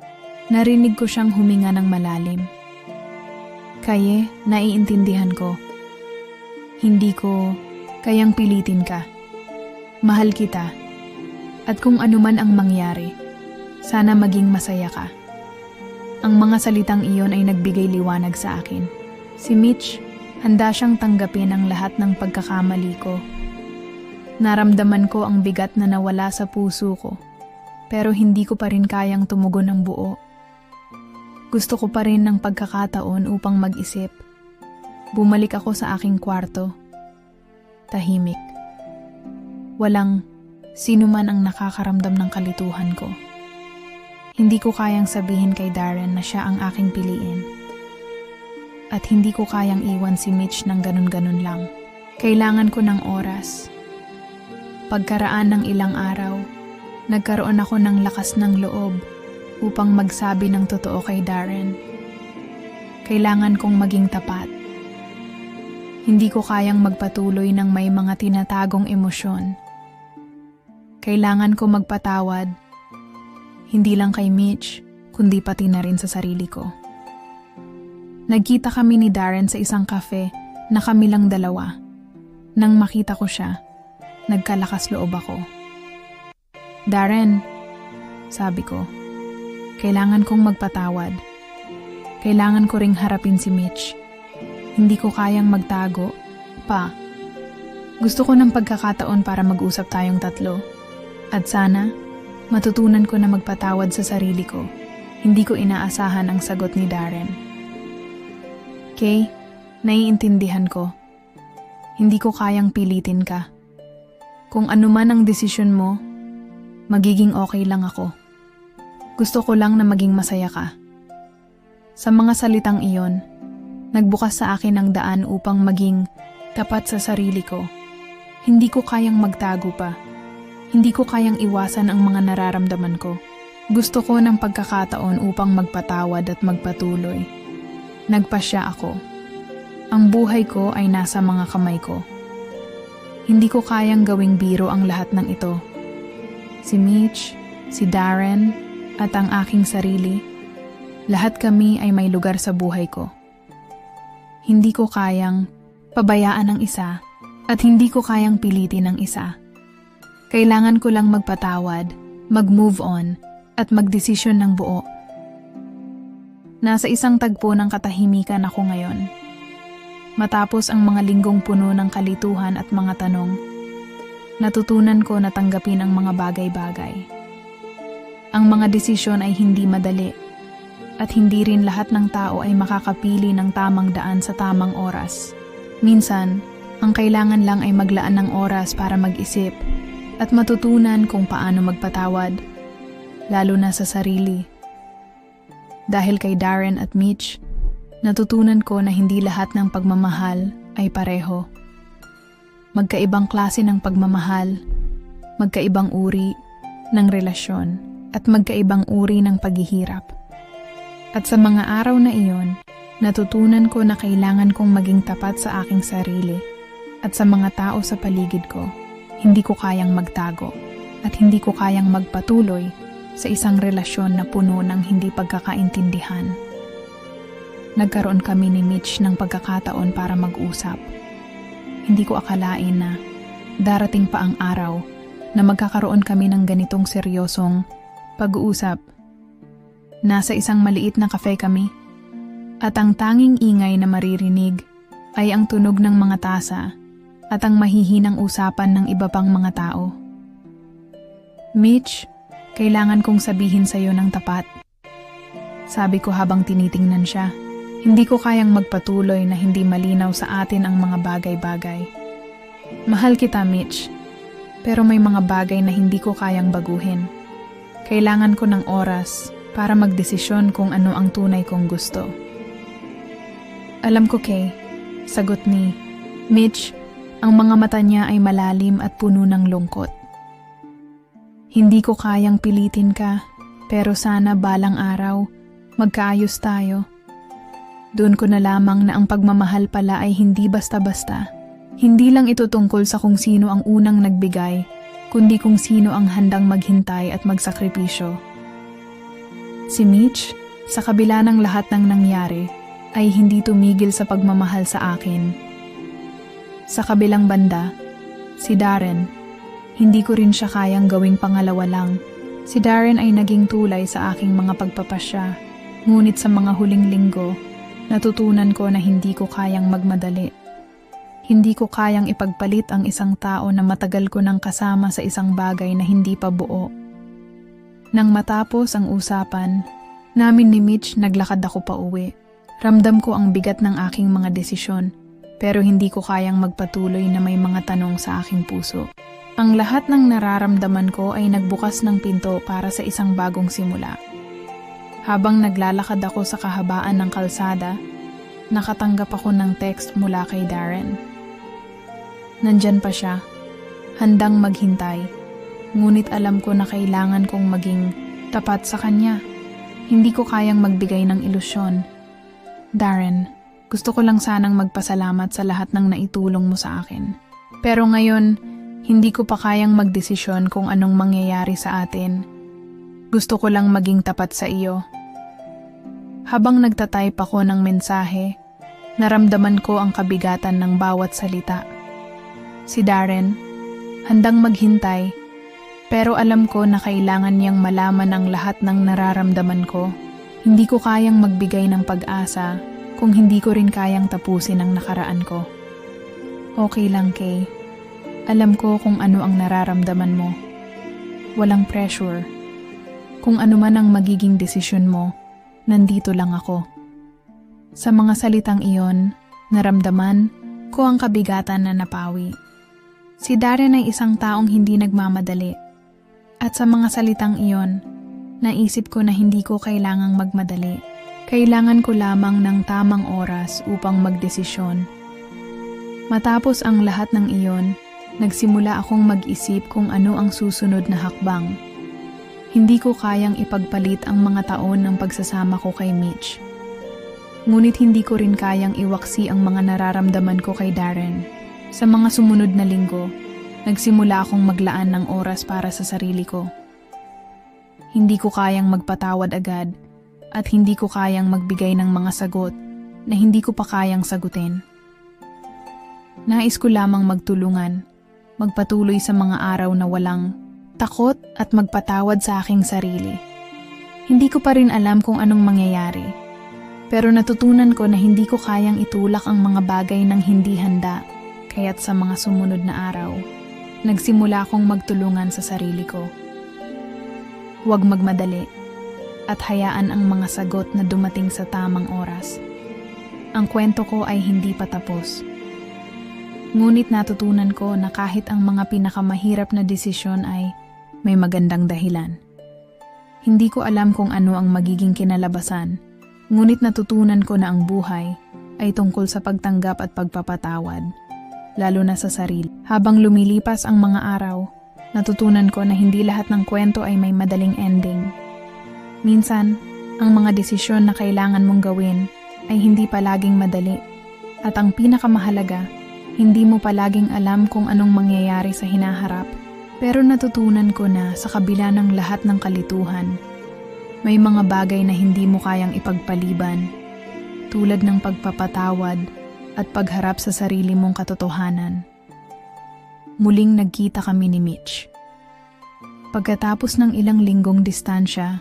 narinig ko siyang huminga ng malalim. "Kaye, naiintindihan ko. Hindi ko kayang pilitin ka. Mahal kita. At kung anuman ang mangyari, sana maging masaya ka." Ang mga salitang iyon ay nagbigay liwanag sa akin. Si Mitch, handa siyang tanggapin ang lahat ng pagkakamali ko. Naramdaman ko ang bigat na nawala sa puso ko, pero hindi ko pa rin kayang tumugon ng buo. Gusto ko pa rin ng pagkakataon upang mag-isip. Bumalik ako sa aking kwarto. Tahimik. Walang sino man ang nakakaramdam ng kalituhan ko. Hindi ko kayang sabihin kay Darren na siya ang aking piliin. At hindi ko kayang iwan si Mitch ng ganun-ganun lang. Kailangan ko ng oras. Pagkaraan ng ilang araw, nagkaroon ako ng lakas ng loob upang magsabi ng totoo kay Darren. Kailangan kong maging tapat. Hindi ko kayang magpatuloy ng may mga tinatagong emosyon. Kailangan ko magpatawad, hindi lang kay Mitch, kundi pati na rin sa sarili ko. Nagkita kami ni Darren sa isang cafe na kami lang dalawa. Nang makita ko siya, nagkalakas loob ako. Darren, sabi ko, kailangan kong magpatawad. Kailangan ko ring harapin si Mitch. Hindi ko kayang magtago, pa. Gusto ko ng pagkakataon para mag-usap tayong tatlo. At sana, matutunan ko na magpatawad sa sarili ko. Hindi ko inaasahan ang sagot ni Darren. Kay, naiintindihan ko. Hindi ko kayang pilitin ka. Kung ano man ang desisyon mo, magiging okay lang ako. Gusto ko lang na maging masaya ka. Sa mga salitang iyon, nagbukas sa akin ang daan upang maging tapat sa sarili ko. Hindi ko kayang magtago pa. Hindi ko kayang iwasan ang mga nararamdaman ko. Gusto ko ng pagkakataon upang magpatawad at magpatuloy. Nagpasya ako. Ang buhay ko ay nasa mga kamay ko. Hindi ko kayang gawing biro ang lahat ng ito. Si Mitch, si Darren, at ang aking sarili, lahat kami ay may lugar sa buhay ko. Hindi ko kayang pabayaan ang isa at hindi ko kayang pilitin ang isa. Kailangan ko lang magpatawad, mag-move on, at magdesisyon ng buo. Nasa isang tagpo ng katahimikan ako ngayon. Matapos ang mga linggong puno ng kalituhan at mga tanong, natutunan ko na tanggapin ang mga bagay-bagay. Ang mga desisyon ay hindi madali, at hindi rin lahat ng tao ay makakapili ng tamang daan sa tamang oras. Minsan, ang kailangan lang ay maglaan ng oras para mag-isip at matutunan kung paano magpatawad, lalo na sa sarili. Dahil kay Darren at Mitch, natutunan ko na hindi lahat ng pagmamahal ay pareho. Magkaibang klase ng pagmamahal, magkaibang uri ng relasyon, at magkaibang uri ng paghihirap. At sa mga araw na iyon, natutunan ko na kailangan kong maging tapat sa aking sarili at sa mga tao sa paligid ko. Hindi ko kayang magtago at hindi ko kayang magpatuloy sa isang relasyon na puno ng hindi pagkakaintindihan. Nagkaroon kami ni Mitch ng pagkakataon para mag-usap. Hindi ko akalain na darating pa ang araw na magkakaroon kami ng ganitong seryosong pag-uusap. Nasa isang maliit na cafe kami at ang tanging ingay na maririnig ay ang tunog ng mga tasa at ang mahihinang usapan ng iba pang mga tao. Mitch, kailangan kong sabihin sa iyo ng tapat. Sabi ko habang tinitingnan siya. Hindi ko kayang magpatuloy na hindi malinaw sa atin ang mga bagay-bagay. Mahal kita, Mitch. Pero may mga bagay na hindi ko kayang baguhin. Kailangan ko ng oras para magdesisyon kung ano ang tunay kong gusto. Alam ko, Kay, sagot ni Mitch. Ang mga mata niya ay malalim at puno ng lungkot. Hindi ko kayang pilitin ka, pero sana balang araw, magkaayos tayo. Doon ko na lamang na ang pagmamahal pala ay hindi basta-basta. Hindi lang ito tungkol sa kung sino ang unang nagbigay, kundi kung sino ang handang maghintay at magsakripisyo. Si Mitch, sa kabila ng lahat ng nangyari, ay hindi tumigil sa pagmamahal sa akin. Sa kabilang banda, si Darren, hindi ko rin siya kayang gawing pangalawa lang. Si Darren ay naging tulay sa aking mga pagpapasya, ngunit sa mga huling linggo, natutunan ko na hindi ko kayang magmadali. Hindi ko kayang ipagpalit ang isang tao na matagal ko nang kasama sa isang bagay na hindi pa buo. Nang matapos ang usapan, namin ni Mitch naglakad ako pa uwi. Ramdam ko ang bigat ng aking mga desisyon, pero hindi ko kayang magpatuloy na may mga tanong sa aking puso. Ang lahat ng nararamdaman ko ay nagbukas ng pinto para sa isang bagong simula. Habang naglalakad ako sa kahabaan ng kalsada, nakatanggap ako ng text mula kay Darren. Nandyan pa siya, handang maghintay, ngunit alam ko na kailangan kong maging tapat sa kanya. Hindi ko kayang magbigay ng ilusyon. Darren, gusto ko lang sanang magpasalamat sa lahat ng naitulong mo sa akin. Pero ngayon, hindi ko pa kayang magdesisyon kung anong mangyayari sa atin. Gusto ko lang maging tapat sa iyo. Habang nagtatype ako ng mensahe, naramdaman ko ang kabigatan ng bawat salita. Si Darren, handang maghintay, pero alam ko na kailangan niyang malaman ang lahat ng nararamdaman ko. Hindi ko kayang magbigay ng pag-asa kung hindi ko rin kayang tapusin ang nakaraan ko. Okay lang, Kay. Alam ko kung ano ang nararamdaman mo. Walang pressure. Kung ano man ang magiging desisyon mo, nandito lang ako. Sa mga salitang iyon, naramdaman ko ang kabigatan na napawi. Si Darren ay isang taong hindi nagmamadali. At sa mga salitang iyon, naisip ko na hindi ko kailangang magmadali. Kailangan ko lamang ng tamang oras upang magdesisyon. Matapos ang lahat ng iyon, nagsimula akong mag-isip kung ano ang susunod na hakbang. Hindi ko kayang ipagpalit ang mga taon ng pagsasama ko kay Mitch. Ngunit hindi ko rin kayang iwaksi ang mga nararamdaman ko kay Darren. Sa mga sumunod na linggo, nagsimula akong maglaan ng oras para sa sarili ko. Hindi ko kayang magpatawad agad at hindi ko kayang magbigay ng mga sagot na hindi ko pa kayang sagutin. Nais ko lamang magtulungan, magpatuloy sa mga araw na walang takot at magpatawad sa aking sarili. Hindi ko pa rin alam kung anong mangyayari, pero natutunan ko na hindi ko kayang itulak ang mga bagay ng hindi handa, kaya't sa mga sumunod na araw, nagsimula akong magtulungan sa sarili ko. Huwag magmadali at hayaan ang mga sagot na dumating sa tamang oras. Ang kwento ko ay hindi pa tapos. Ngunit natutunan ko na kahit ang mga pinakamahirap na desisyon ay may magandang dahilan. Hindi ko alam kung ano ang magiging kinalabasan, ngunit natutunan ko na ang buhay ay tungkol sa pagtanggap at pagpapatawad, lalo na sa sarili. Habang lumilipas ang mga araw, natutunan ko na hindi lahat ng kwento ay may madaling ending. Minsan, ang mga desisyon na kailangan mong gawin ay hindi palaging madali, at ang pinakamahalaga, hindi mo palaging alam kung anong mangyayari sa hinaharap. Pero natutunan ko na sa kabila ng lahat ng kalituhan, may mga bagay na hindi mo kayang ipagpaliban, tulad ng pagpapatawad at pagharap sa sarili mong katotohanan. Muling nagkita kami ni Mitch. Pagkatapos ng ilang linggong distansya,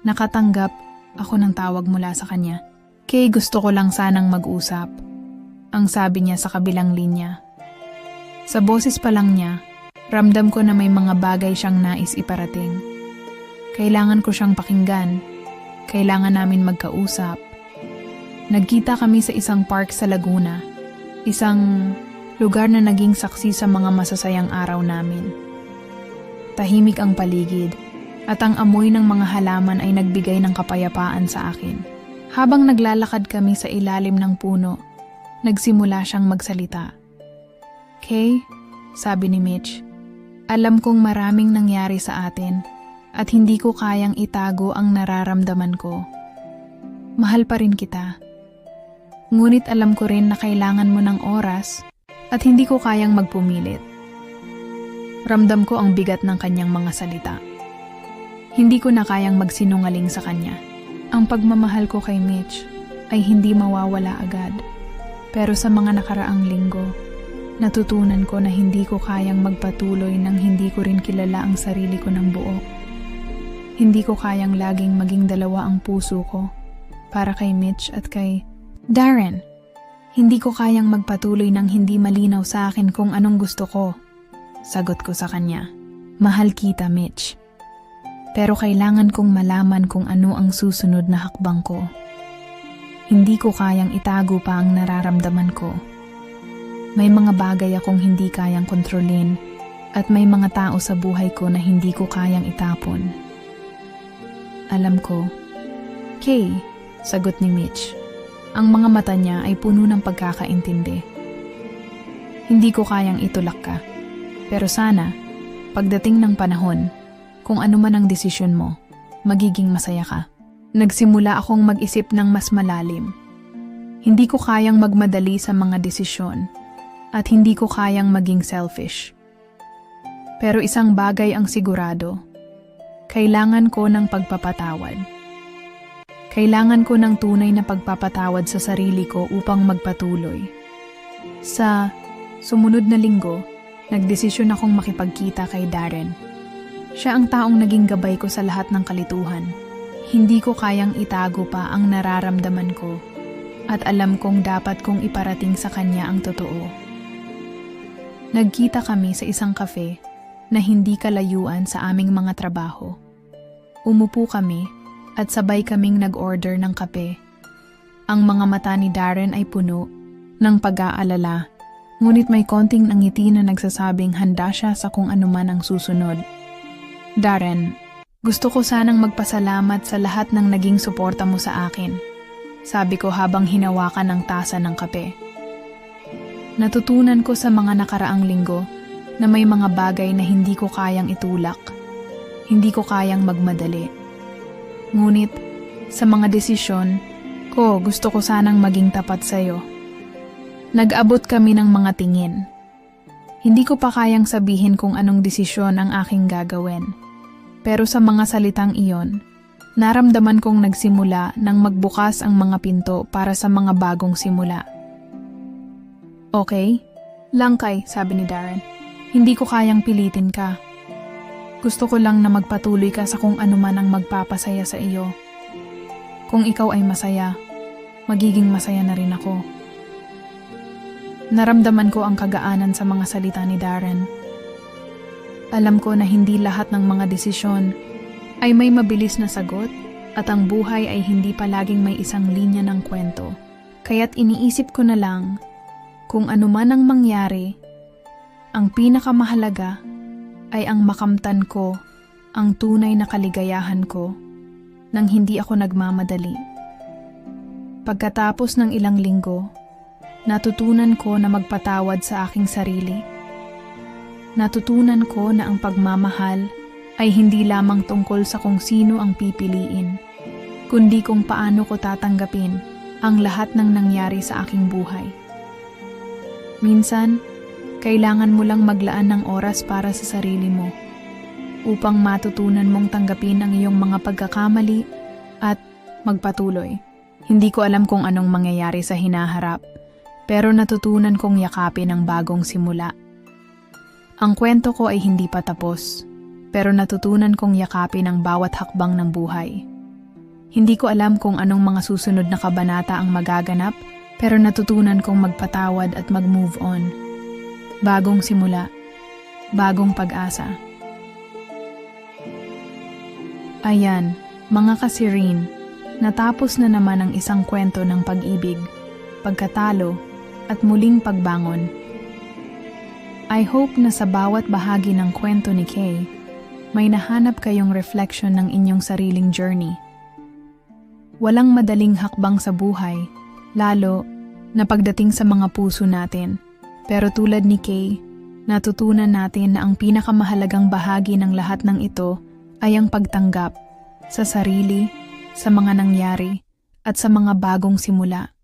nakatanggap ako ng tawag mula sa kanya. Kay, gusto ko lang sanang mag-usap, ang sabi niya sa kabilang linya. Sa boses pa lang niya, ramdam ko na may mga bagay siyang nais iparating. Kailangan ko siyang pakinggan. Kailangan namin magkausap. Nagkita kami sa isang park sa Laguna, isang lugar na naging saksi sa mga masasayang araw namin. Tahimik ang paligid, at ang amoy ng mga halaman ay nagbigay ng kapayapaan sa akin. Habang naglalakad kami sa ilalim ng puno, nagsimula siyang magsalita. Kay, sabi ni Mitch, alam kong maraming nangyari sa atin at hindi ko kayang itago ang nararamdaman ko. Mahal pa rin kita. Ngunit alam ko rin na kailangan mo ng oras at hindi ko kayang magpumilit. Ramdam ko ang bigat ng kanyang mga salita. Hindi ko na kayang magsinungaling sa kanya. Ang pagmamahal ko kay Mitch ay hindi mawawala agad. Pero sa mga nakaraang linggo, natutunan ko na hindi ko kayang magpatuloy nang hindi ko rin kilala ang sarili ko ng buo. Hindi ko kayang laging maging dalawa ang puso ko para kay Mitch at kay Darren. Hindi ko kayang magpatuloy nang hindi malinaw sa akin kung anong gusto ko. Sagot ko sa kanya, mahal kita, Mitch. Pero kailangan kong malaman kung ano ang susunod na hakbang ko. Hindi ko kayang itago pa ang nararamdaman ko. May mga bagay akong hindi kayang kontrolin at may mga tao sa buhay ko na hindi ko kayang itapon. Alam ko. Kay, sagot ni Mitch. Ang mga mata niya ay puno ng pagkakaintindi. Hindi ko kayang itulak ka. Pero sana, pagdating ng panahon, kung ano man ang desisyon mo, magiging masaya ka. Nagsimula akong mag-isip ng mas malalim. Hindi ko kayang magmadali sa mga desisyon at hindi ko kayang maging selfish. Pero isang bagay ang sigurado. Kailangan ko ng pagpapatawad. Kailangan ko ng tunay na pagpapatawad sa sarili ko upang magpatuloy. Sa sumunod na linggo, Nagdesisyon akong makipagkita kay Darren. Siya ang taong naging gabay ko sa lahat ng kalituhan. Hindi ko kayang itago pa ang nararamdaman ko at alam kong dapat kong iparating sa kanya ang totoo. Nagkita kami sa isang kafe na hindi kalayuan sa aming mga trabaho. Umupo kami at sabay kaming nag-order ng kape. Ang mga mata ni Darren ay puno ng pag-aalala, ngunit may konting ngiti na nagsasabing handa siya sa kung anuman ang susunod. Darren, gusto ko sanang magpasalamat sa lahat ng naging suporta mo sa akin, sabi ko habang hinawakan ang tasa ng kape. Natutunan ko sa mga nakaraang linggo na may mga bagay na hindi ko kayang itulak, hindi ko kayang magmadali. Ngunit sa mga desisyon ko, gusto ko sanang maging tapat sa'yo. Nag-abot kami ng mga tingin. Hindi ko pa kayang sabihin kung anong desisyon ang aking gagawin. Pero sa mga salitang iyon, naramdaman kong nagsimula nang magbukas ang mga pinto para sa mga bagong simula. Okay? Langkay, sabi ni Darren. Hindi ko kayang pilitin ka. Gusto ko lang na magpatuloy ka sa kung ano man ang magpapasaya sa iyo. Kung ikaw ay masaya, magiging masaya na rin ako. Naramdaman ko ang kagaanan sa mga salita ni Darren. Alam ko na hindi lahat ng mga desisyon ay may mabilis na sagot at ang buhay ay hindi palaging may isang linya ng kwento. Kaya't iniisip ko na lang, kung ano man ang mangyari, ang pinakamahalaga ay ang makamtan ko ang tunay na kaligayahan ko nang hindi ako nagmamadali. Pagkatapos ng ilang linggo, natutunan ko na magpatawad sa aking sarili. Natutunan ko na ang pagmamahal ay hindi lamang tungkol sa kung sino ang pipiliin, kundi kung paano ko tatanggapin ang lahat ng nangyari sa aking buhay. Minsan, kailangan mo lang maglaan ng oras para sa sarili mo upang matutunan mong tanggapin ang iyong mga pagkakamali at magpatuloy. Hindi ko alam kung anong mangyayari sa hinaharap, pero natutunan kong yakapin ang bagong simula. Ang kwento ko ay hindi pa tapos, pero natutunan kong yakapin ang bawat hakbang ng buhay. Hindi ko alam kung anong mga susunod na kabanata ang magaganap, pero natutunan kong magpatawad at mag-move on. Bagong simula, bagong pag-asa. Ayan, mga ka-Sirene, natapos na naman ang isang kwento ng pag-ibig, pagkatalo, at muling pagbangon. I hope na sa bawat bahagi ng kwento ni Kay, may nahanap kayong reflection ng inyong sariling journey. Walang madaling hakbang sa buhay, lalo na pagdating sa mga puso natin. Pero tulad ni Kay, natutunan natin na ang pinakamahalagang bahagi ng lahat ng ito ay ang pagtanggap sa sarili, sa mga nangyari, at sa mga bagong simula.